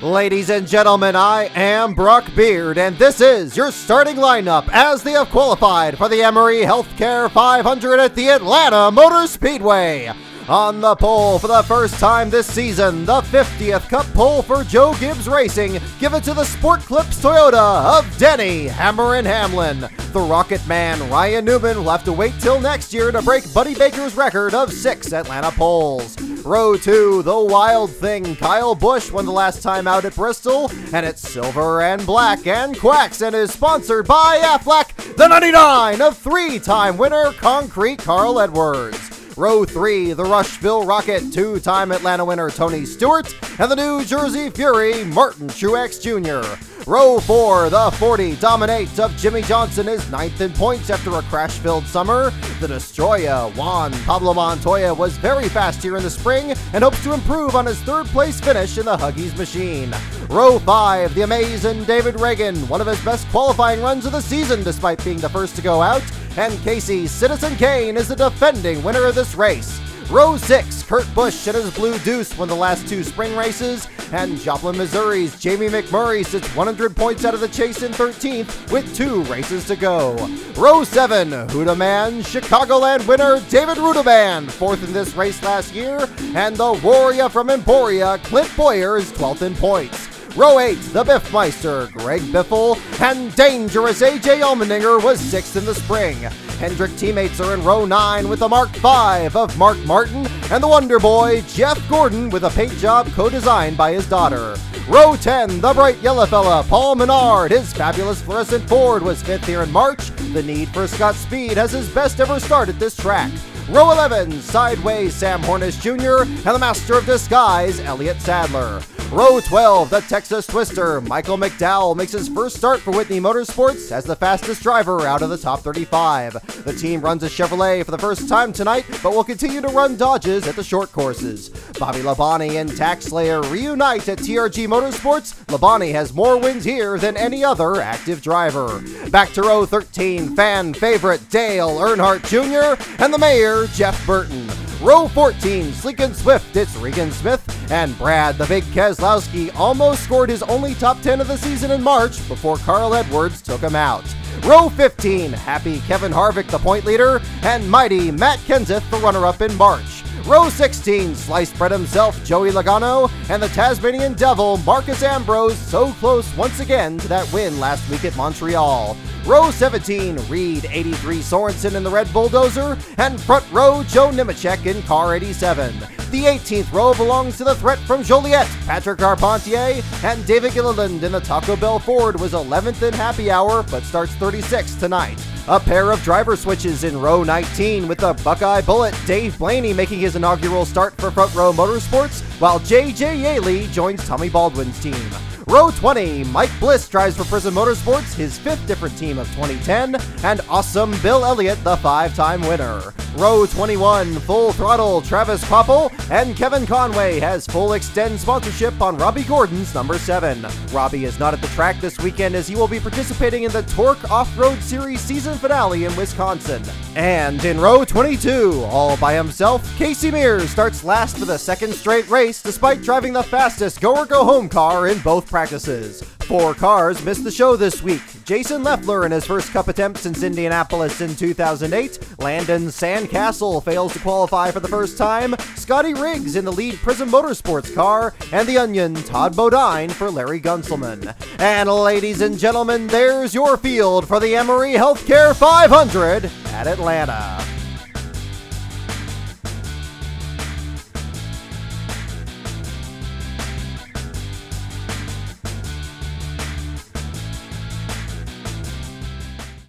Ladies and gentlemen, I am Brock Beard, and this is your starting lineup as they have qualified for the Emory Healthcare 500 at the Atlanta Motor Speedway. On the pole for the first time this season, the 50th Cup pole for Joe Gibbs Racing, given to the Sport Clips Toyota of Denny Hammer and Hamlin. The Rocket Man, Ryan Newman, will have to wait till next year to break Buddy Baker's record of 6 Atlanta poles. Row 2, the Wild Thing, Kyle Busch won the last time out at Bristol, and it's silver and black and quacks and is sponsored by Aflac, the 99 of 3-time winner Concrete Carl Edwards. Row 3, the Rushville Rocket, 2-time Atlanta winner Tony Stewart, and the New Jersey Fury, Martin Truex Jr. Row 4, the 40 Dominate of Jimmy Johnson is 9th in points after a crash-filled summer. The Destroyer, Juan Pablo Montoya, was very fast here in the spring and hopes to improve on his third-place finish in the Huggies machine. Row 5, the Amazing David Reagan, one of his best qualifying runs of the season despite being the first to go out, and KASEY Citizen Kane is the defending winner of this race. Row 6, Kurt Busch and his Blue Deuce won the last 2 spring races, and Joplin, Missouri's Jamie McMurray sits 100 points out of the chase in 13th with 2 races to go. Row 7, Hoodaman, Chicagoland winner David Rudaman, 4th in this race last year, and the Warrior from Emporia, Clint BOWYER, is 12th in points. Row 8, the Biffmeister, Greg Biffle, and dangerous AJ Allmendinger was 6th in the spring. Hendrick teammates are in Row 9 with the Mark V of Mark Martin and the Wonder Boy, Jeff Gordon, with a paint job co-designed by his daughter. Row 10, the bright yellow fella, Paul Menard, his fabulous fluorescent Ford was 5th here in March. The Need for Scott Speed has his best ever start at this track. Row 11, Sideways Sam Hornish Jr. and the Master of Disguise, ELLIOTT Sadler. Row 12, the Texas Twister, Michael McDowell makes his first start for Whitney Motorsports as the fastest driver out of the top 35. The team runs a Chevrolet for the first time tonight, but will continue to run Dodges at the short courses. Bobby Labonte and Tax Slayer reunite at TRG Motorsports. Labonte has more wins here than any other active driver. Back to Row 13, fan favorite Dale Earnhardt Jr. and the Mayor, Jeff Burton. Row 14, Sleek and Swift, it's Regan Smith, and Brad the Big Keselowski almost scored his only top 10 of the season in March before Carl Edwards took him out. Row 15, Happy Kevin Harvick, the point leader, and Mighty Matt Kenseth, the runner-up in March. Row 16, Sliced Bread himself, Joey Logano, and the Tasmanian Devil, Marcus Ambrose, so close once again to that win last week at Montreal. Row 17, Reed 83 Sorensen in the Red Bulldozer, and front row Joe Nemechek in car 87. The 18th row belongs to the threat from Joliet, Patrick Carpentier, and David Gilliland in the Taco Bell Ford was 11th in happy hour, but starts 36th tonight. A pair of driver switches in Row 19 with the Buckeye Bullet, Dave Blaney making his inaugural start for Front Row Motorsports, while J.J. Yaley joins Tommy Baldwin's team. Row 20, Mike Bliss drives for Prism Motorsports, his 5th different team of 2010, and Awesome Bill Elliott, the 5-time winner. Row 21, Full Throttle, Travis Koppel, and Kevin Conway has full extend sponsorship on Robbie Gordon's number 7. Robbie is not at the track this weekend as he will be participating in the Torque Off-Road Series season finale in Wisconsin. And in Row 22, all by himself, Casey Mears starts last for the 2nd straight race despite driving the fastest go-or-go-home car in both practices. 4 cars missed the show this week. Jason Leffler in his first Cup attempt since Indianapolis in 2008. Landon Sandcastle fails to qualify for the first time. Scotty Riggs in the lead Prism Motorsports car. And the Onion, Todd Bodine for Larry Gunselman. And ladies and gentlemen, there's your field for the Emory Healthcare 500 at Atlanta.